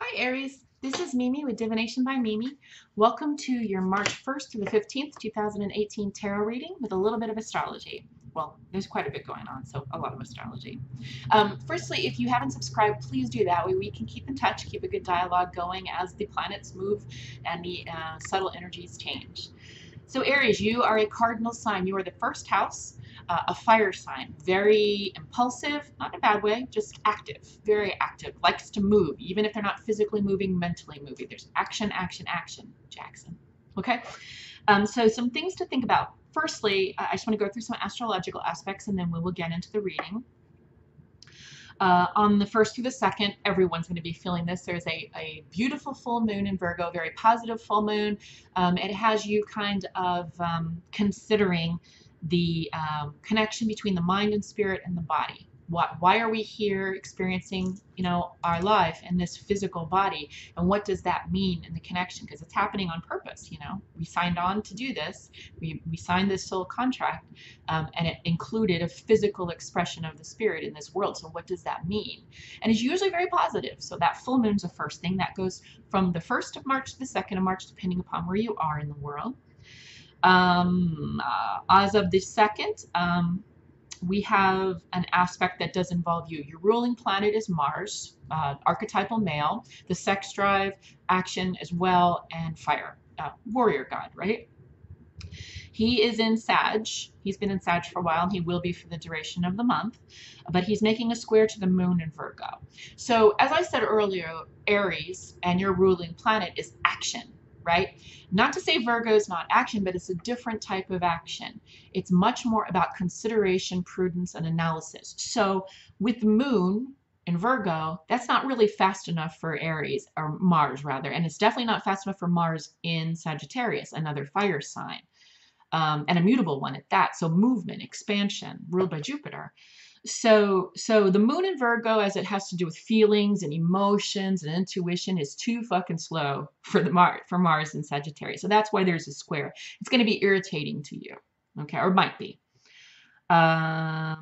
Hi Aries, this is Mimi with Divination by Mimi. Welcome to your March 1st through the 15th, 2018 tarot reading with a little bit of astrology. Well, there's quite a bit going on, so a lot of astrology. Firstly, if you haven't subscribed, please do that way we can keep in touch, keep a good dialogue going as the planets move and the subtle energies change. So Aries, you are a cardinal sign. You are the first house, a fire sign. Very impulsive, not in a bad way, just active, very active. Likes to move, even if they're not physically moving, mentally moving. There's action, action, action, Jackson. Okay? So some things to think about. Firstly, I just want to go through some astrological aspects and then we will get into the reading. On the 1st through the 2nd, everyone's going to be feeling this. There's a beautiful full moon in Virgo, very positive full moon. It has you kind of considering the connection between the mind and spirit and the body. Why are we here experiencing, our life in this physical body, and what does that mean in the connection? Because it's happening on purpose. We signed on to do this. We signed this soul contract, and it included a physical expression of the spirit in this world. So what does that mean? And it's usually very positive. So that full moon's the first thing that goes from the 1st of March to the 2nd of March, depending upon where you are in the world. As of the 2nd, we have an aspect that does involve you. Your ruling planet is Mars, archetypal male, the sex drive, action as well, and fire, warrior god, right? He is in Sag. He's been in Sag for a while, and he will be for the duration of the month, but he's making a square to the moon in Virgo. So as I said earlier, Aries and your ruling planet is action, right? Not to say Virgo is not action, but it's a different type of action. It's much more about consideration, prudence, and analysis. So with the moon in Virgo, that's not really fast enough for Aries, or Mars rather, and it's definitely not fast enough for Mars in Sagittarius, another fire sign, and a mutable one at that. So movement, expansion, ruled by Jupiter. So the moon in Virgo, as it has to do with feelings and emotions and intuition, is too fucking slow for Mars in Sagittarius. So that's why there's a square. It's going to be irritating to you, okay, or might be. Also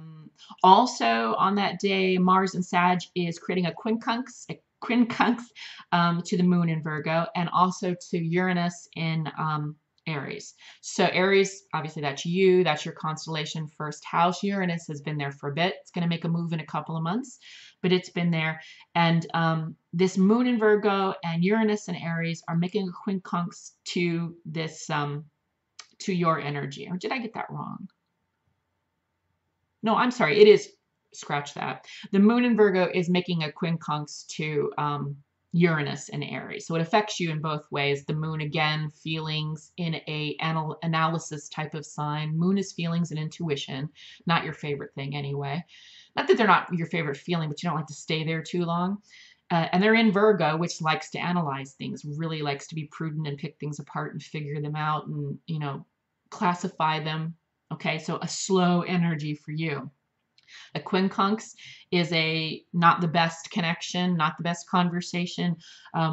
on that day, Mars in Sag is creating a quincunx to the moon in Virgo, and also to Uranus in Aries. So Aries, obviously that's you, that's your constellation first house. Uranus has been there for a bit. It's going to make a move in a couple of months, but it's been there. And this moon in Virgo and Uranus and Aries are making a quincunx to this, to your energy. Or did I get that wrong? No, I'm sorry. It is, scratch that. The moon in Virgo is making a quincunx to Uranus and Aries. So it affects you in both ways. The moon, again, feelings in a analysis type of sign. Moon is feelings and intuition, not your favorite thing anyway. Not that they're not your favorite feeling, but you don't like to stay there too long. And they're in Virgo, which likes to analyze things, really likes to be prudent and pick things apart and figure them out and, classify them. Okay, so a slow energy for you. A quincunx is not the best connection, not the best conversation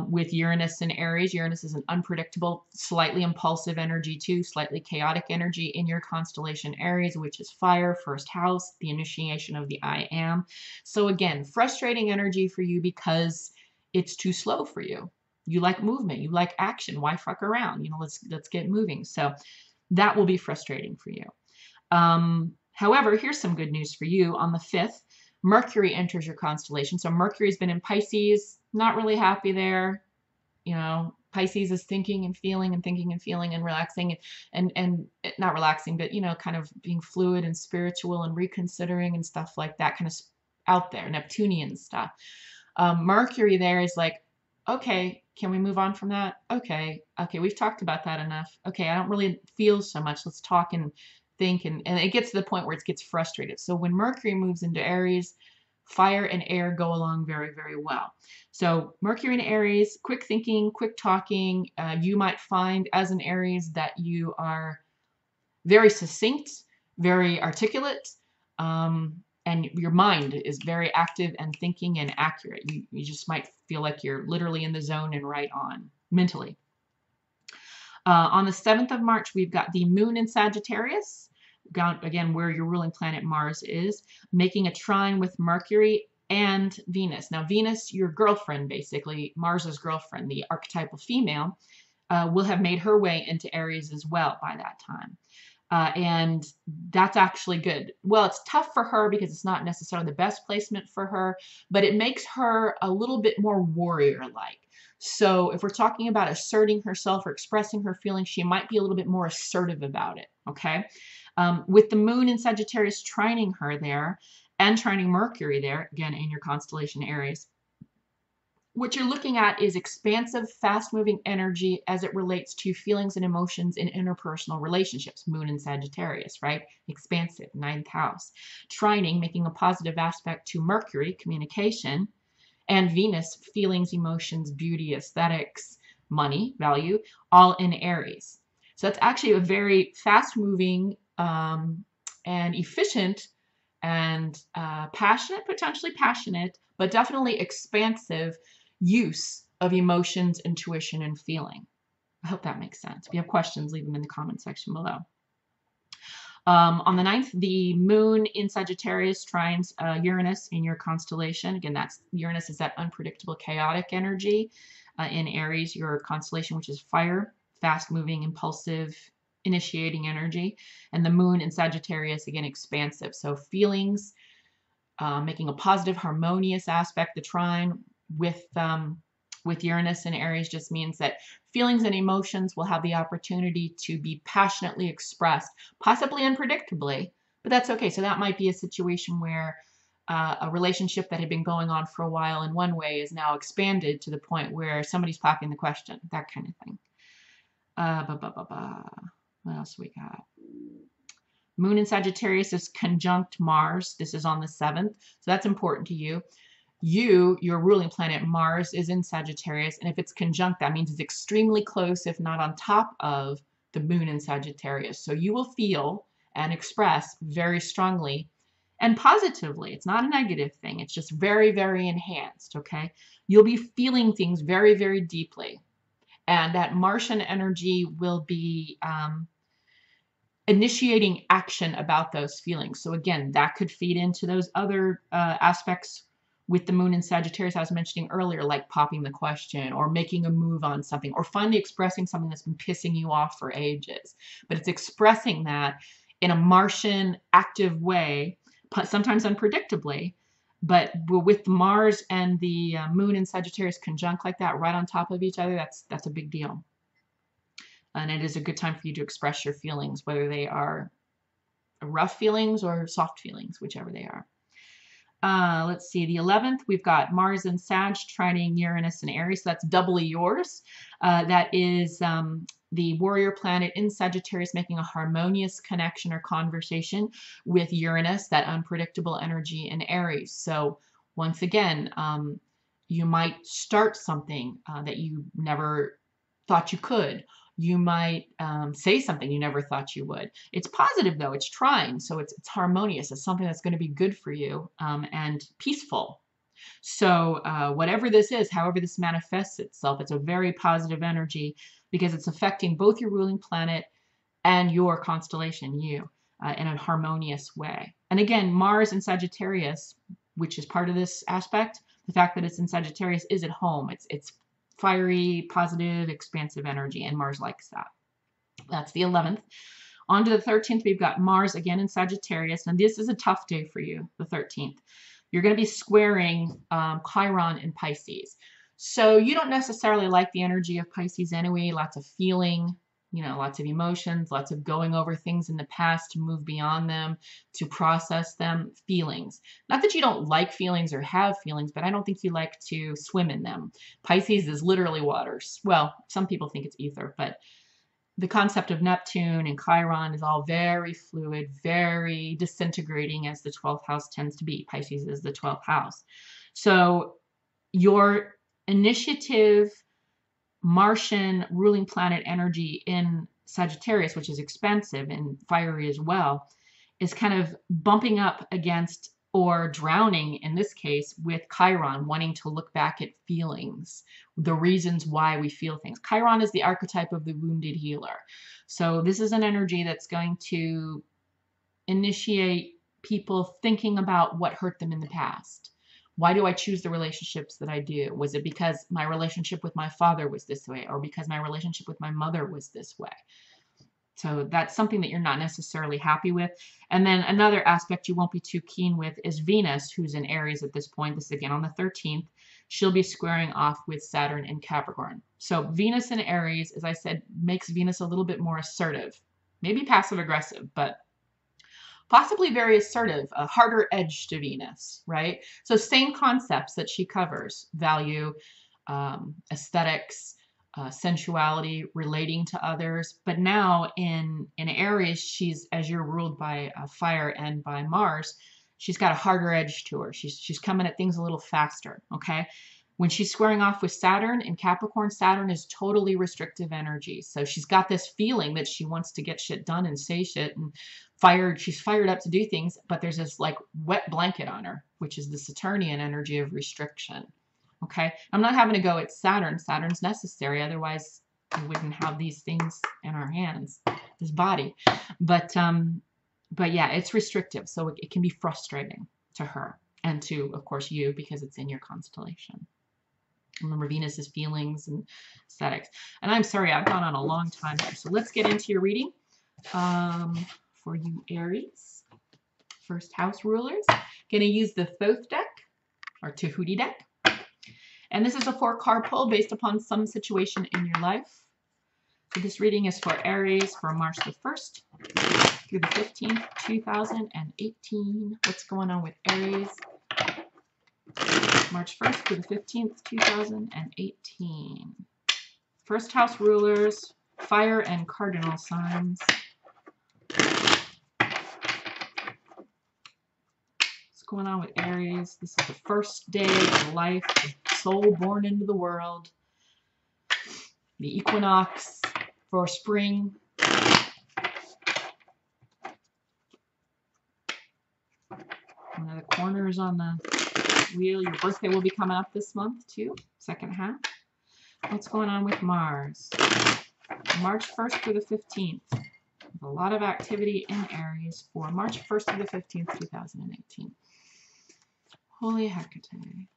with Uranus and Aries. Uranus is an unpredictable, slightly impulsive energy too, slightly chaotic energy in your constellation Aries, which is fire, first house, the initiation of the I am. So again, frustrating energy for you because it's too slow for you. You like movement, you like action. Why fuck around? Let's get moving. So that will be frustrating for you. However, here's some good news for you. On the 5th, Mercury enters your constellation. So Mercury's been in Pisces, not really happy there. Pisces is thinking and feeling and relaxing and not relaxing, but, kind of being fluid and spiritual and reconsidering and stuff like that, kind of out there, Neptunian stuff. Mercury there is like, okay, can we move on from that? Okay, we've talked about that enough. Okay, I don't really feel so much. Let's talk and think, and it gets to the point where it gets frustrated. So when Mercury moves into Aries, fire and air go along very, very well. So Mercury in Aries, quick thinking, quick talking. You might find as an Aries that you are very succinct, very articulate, and your mind is very active and thinking and accurate. You just might feel like you're literally in the zone and right on mentally. On the 7th of March, we've got the moon in Sagittarius, again, where your ruling planet Mars is, making a trine with Mercury and Venus. Now, Venus, your girlfriend, basically, Mars's girlfriend, the archetypal female, will have made her way into Aries as well by that time. And that's actually good. Well, it's tough for her because it's not necessarily the best placement for her, but it makes her a little bit more warrior-like. So if we're talking about asserting herself or expressing her feelings, she might be a little bit more assertive about it, okay? With the moon in Sagittarius trining her there and trining Mercury there, again, in your constellation Aries, what you're looking at is expansive, fast-moving energy as it relates to feelings and emotions in interpersonal relationships. Moon in Sagittarius, right? Expansive, ninth house. Trining, making a positive aspect to Mercury, communication, and Venus, feelings, emotions, beauty, aesthetics, money, value, all in Aries. So that's actually a very fast-moving and efficient and passionate, potentially passionate, but definitely expansive use of emotions, intuition, and feeling. I hope that makes sense. If you have questions, leave them in the comment section below. On the 9th, the moon in Sagittarius trines Uranus in your constellation. Again, that's Uranus is that unpredictable, chaotic energy. In Aries, your constellation, which is fire, fast-moving, impulsive, initiating energy. And the moon in Sagittarius, again, expansive. So feelings, making a positive, harmonious aspect. The trine with Uranus and Aries just means that feelings and emotions will have the opportunity to be passionately expressed, possibly unpredictably, but that's okay. So that might be a situation where a relationship that had been going on for a while in one way is now expanded to the point where somebody's popping the question, that kind of thing. What else we got? Moon in Sagittarius is conjunct Mars. This is on the 7th, so that's important to you. Your ruling planet Mars is in Sagittarius, and if it's conjunct, that means it's extremely close, if not on top of the moon in Sagittarius. So you will feel and express very strongly and positively. It's not a negative thing. It's just very, very enhanced, okay? You'll be feeling things very, very deeply, and that Martian energy will be initiating action about those feelings. So again, that could feed into those other aspects with the moon in Sagittarius I was mentioning earlier, like popping the question or making a move on something or finally expressing something that's been pissing you off for ages. But it's expressing that in a Martian active way, sometimes unpredictably, but with Mars and the moon in Sagittarius conjunct like that right on top of each other, that's a big deal. And it is a good time for you to express your feelings, whether they are rough feelings or soft feelings, whichever they are. Let's see, the 11th, we've got Mars and Sag trining Uranus and Aries, so that's doubly yours. That is the warrior planet in Sagittarius making a harmonious connection or conversation with Uranus, that unpredictable energy in Aries. So once again, you might start something that you never thought you could. You might say something you never thought you would. It's positive though, it's trying, so it's harmonious. It's something that's going to be good for you and peaceful. So whatever this is, however this manifests itself, it's a very positive energy because it's affecting both your ruling planet and your constellation, you, in a harmonious way. And again, Mars in Sagittarius, which is part of this aspect, the fact that it's in Sagittarius is at home. It's fiery, positive, expansive energy, and Mars likes that. That's the 11th. On to the 13th, we've got Mars again in Sagittarius, and this is a tough day for you, the 13th. You're going to be squaring Chiron in Pisces. So you don't necessarily like the energy of Pisces anyway, lots of feeling, lots of emotions, lots of going over things in the past to move beyond them, to process them, feelings. Not that you don't like feelings or have feelings, but I don't think you like to swim in them. Pisces is literally waters. Well, some people think it's ether, but the concept of Neptune and Chiron is all very fluid, very disintegrating, as the 12th house tends to be. Pisces is the 12th house. So your initiative, Martian ruling planet energy in Sagittarius, which is expansive and fiery as well, is kind of bumping up against or drowning, in this case, with Chiron, wanting to look back at feelings, the reasons why we feel things. Chiron is the archetype of the wounded healer. So this is an energy that's going to initiate people thinking about what hurt them in the past, Why do I choose the relationships that I do? Was it because my relationship with my father was this way, or because my relationship with my mother was this way? So that's something that you're not necessarily happy with. And then another aspect you won't be too keen with is Venus, who's in Aries at this point. This is again on the 13th. She'll be squaring off with Saturn in Capricorn. So Venus in Aries, as I said, makes Venus a little bit more assertive, maybe passive aggressive, but possibly very assertive, a harder edge to Venus, right? So same concepts that she covers: value, aesthetics, sensuality, relating to others. But now in Aries, she's, as you're ruled by fire and by Mars, she's got a harder edge to her. She's coming at things a little faster. Okay. When she's squaring off with Saturn in Capricorn, Saturn is totally restrictive energy. So she's got this feeling that she wants to get shit done and say shit and fired. She's fired up to do things, but there's this like wet blanket on her, which is the Saturnian energy of restriction. Okay. I'm not having to go at Saturn. Saturn's necessary. Otherwise we wouldn't have these things in our hands, this body. But yeah, it's restrictive. So it can be frustrating to her and to, of course, you, because it's in your constellation. Remember, Venus is feelings and aesthetics. And I'm sorry, I've gone on a long time here. So let's get into your reading for you, Aries. First house rulers. Going to use the Thoth deck or Tahuti deck. And this is a 4-card pull based upon some situation in your life. So this reading is for Aries for March the 1st through the 15th, 2018. What's going on with Aries? March 1st through the 15th, 2018. First house rulers, fire and cardinal signs. What's going on with Aries? This is the first day of life, the soul born into the world. The equinox for spring. One of the corners on the wheel. Your birthday will be coming up this month too, second half. What's going on with Mars? March 1st through the 15th. A lot of activity in Aries for March 1st through the 15th, 2018. Holy Hecate.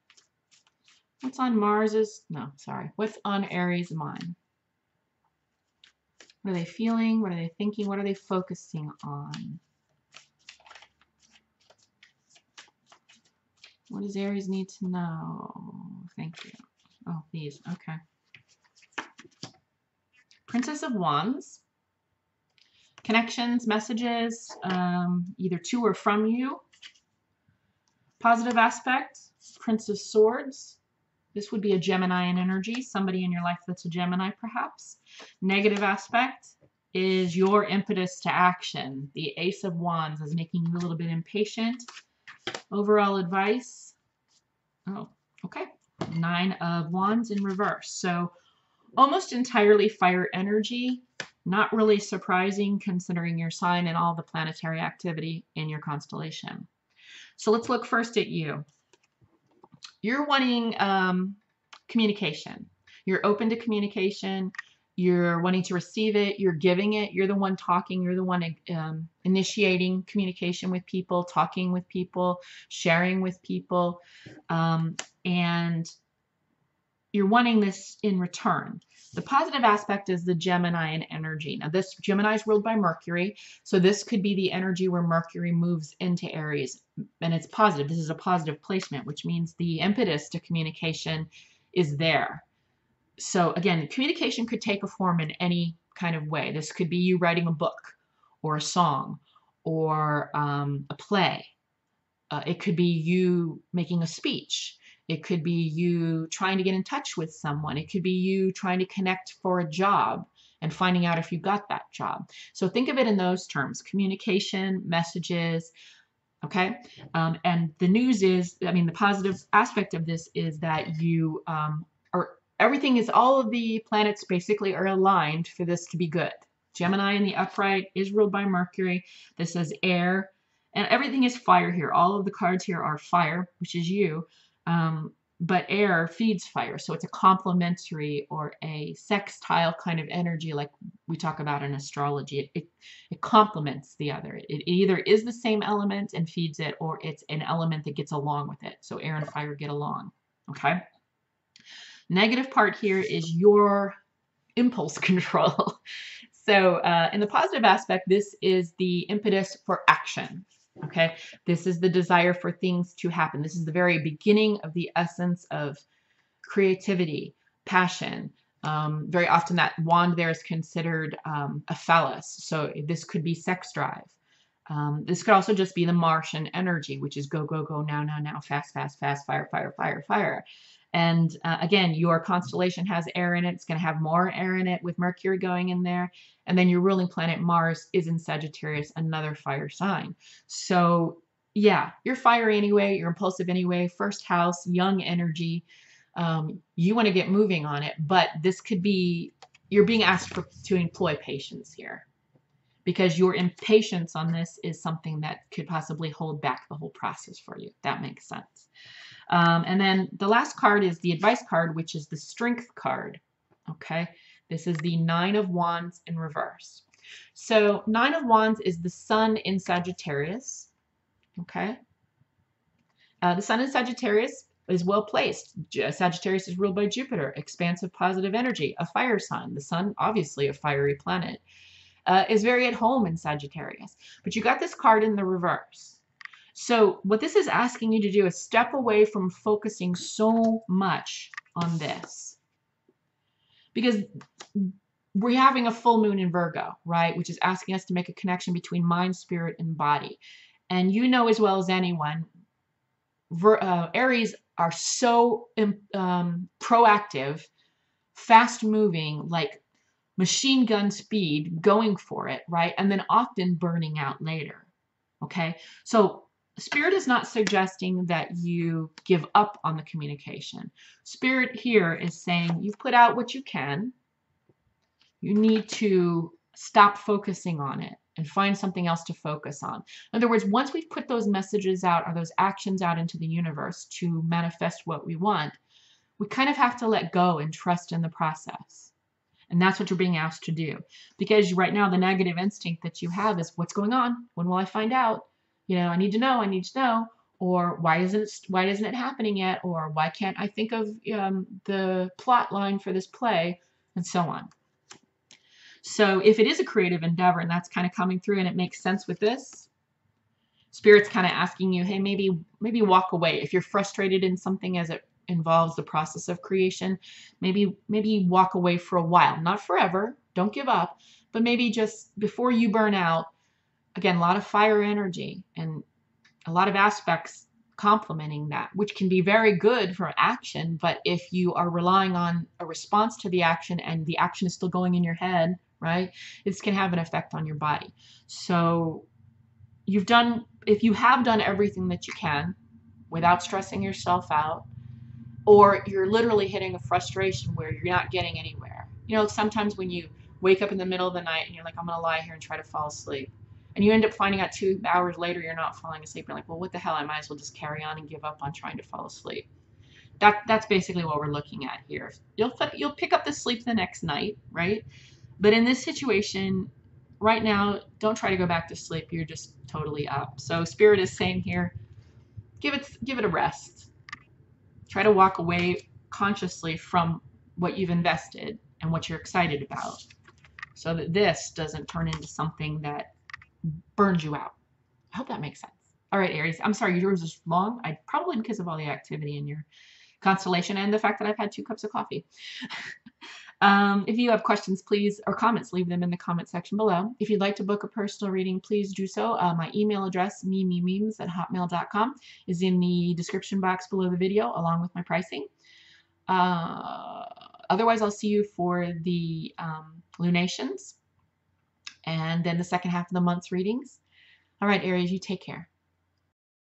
What's on Mars's? No, sorry. What's on Aries' mind? What are they feeling? What are they thinking? What are they focusing on? What does Aries need to know? Thank you. Oh, these. Okay. Princess of Wands. Connections, messages, either to or from you. Positive aspect. Prince of Swords. This would be a Gemini in energy. Somebody in your life that's a Gemini, perhaps. Negative aspect is your impetus to action. The Ace of Wands is making you a little bit impatient. Overall advice. Oh, okay. 9 of Wands in reverse. So almost entirely fire energy. Not really surprising considering your sign and all the planetary activity in your constellation. So let's look first at you. You're wanting communication. You're open to communication. You're wanting to receive it. You're giving it. You're the one talking. You're the one initiating communication with people, talking with people, sharing with people. And you're wanting this in return. The positive aspect is the Gemini in energy. Now this Gemini is ruled by Mercury. So this could be the energy where Mercury moves into Aries. And it's positive. This is a positive placement, which means the impetus to communication is there. So again, communication could take a form in any kind of way. This could be you writing a book or a song or a play. It could be you making a speech. It could be you trying to get in touch with someone. It could be you trying to connect for a job and finding out if you got that job. So think of it in those terms: communication, messages. Okay. And the news is, I mean, the positive aspect of this is that you everything is, all of the planets basically are aligned for this to be good. Gemini in the upright is ruled by Mercury. This is air, and everything is fire here. All of the cards here are fire, which is you. but air feeds fire. So it's a complementary or a sextile kind of energy like we talk about in astrology. It complements the other. It either is the same element and feeds it, or it's an element that gets along with it. So air and fire get along. Okay. Negative part here is your impulse control. So in the positive aspect, this is the impetus for action. Okay, this is the desire for things to happen. This is the very beginning of the essence of creativity, passion. Very often that wand there is considered a phallus. So this could be sex drive. This could also just be the Martian energy, which is go, go, go, now, now, now, fast, fast, fast, fire, fire, fire, fire. And again, your constellation has air in it. It's going to have more air in it with Mercury going in there. And then your ruling planet Mars is in Sagittarius, another fire sign. So yeah, you're fiery anyway. You're impulsive anyway. First house, young energy. You want to get moving on it. But this could be, you're being asked to employ patience here, because your impatience on this is something that could possibly hold back the whole process for you. That makes sense. And then the last card is the advice card, which is the strength card. Okay, this is the Nine of Wands in reverse. So Nine of Wands is the sun in Sagittarius. Okay, the sun in Sagittarius is well placed. Sagittarius is ruled by Jupiter, expansive positive energy, a fire sign. The sun, obviously a fiery planet, is very at home in Sagittarius. But you got this card in the reverse. So what this is asking you to do is step away from focusing so much on this, because we're having a full moon in Virgo, right? Which is asking us to make a connection between mind, spirit, and body. And you know as well as anyone, Aries are so proactive, fast moving, like machine gun speed, going for it, right? And then often burning out later. Okay, so Spirit is not suggesting that you give up on the communication. Spirit here is saying you've put out what you can. You need to stop focusing on it and find something else to focus on. In other words, once we've put those messages out or those actions out into the universe to manifest what we want, we kind of have to let go and trust in the process. And that's what you're being asked to do. Because right now, the negative instinct that you have is, what's going on? When will I find out? You know, I need to know, I need to know. Or why isn't it happening yet? Or why can't I think of the plot line for this play? And so on. So if it is a creative endeavor and that's kind of coming through and it makes sense with this, Spirit's kind of asking you, hey, maybe walk away. If you're frustrated in something as it involves the process of creation, maybe walk away for a while. Not forever, don't give up, but maybe just before you burn out. Again, a lot of fire energy and a lot of aspects complementing that, which can be very good for action. But if you are relying on a response to the action and the action is still going in your head, right, this can have an effect on your body. So if you have done everything that you can without stressing yourself out, or you're literally hitting a frustration where you're not getting anywhere. You know, sometimes when you wake up in the middle of the night and you're like, I'm going to lie here and try to fall asleep. And you end up finding out 2 hours later you're not falling asleep. You're like, well, what the hell? I might as well just carry on and give up on trying to fall asleep. That's basically what we're looking at here. You'll pick up the sleep the next night, right? But in this situation, right now, don't try to go back to sleep. You're just totally up. So Spirit is saying here, give it a rest. Try to walk away consciously from what you've invested and what you're excited about, so that this doesn't turn into something that burns you out. I hope that makes sense. All right, Aries. I'm sorry yours is long. Probably because of all the activity in your constellation and the fact that I've had 2 cups of coffee. If you have questions, please, or comments, leave them in the comment section below. If you'd like to book a personal reading, please do so. My email address, mememes@hotmail.com, is in the description box below the video, along with my pricing. Otherwise, I'll see you for the lunations and then the second half of the month's readings. All right, Aries, you take care.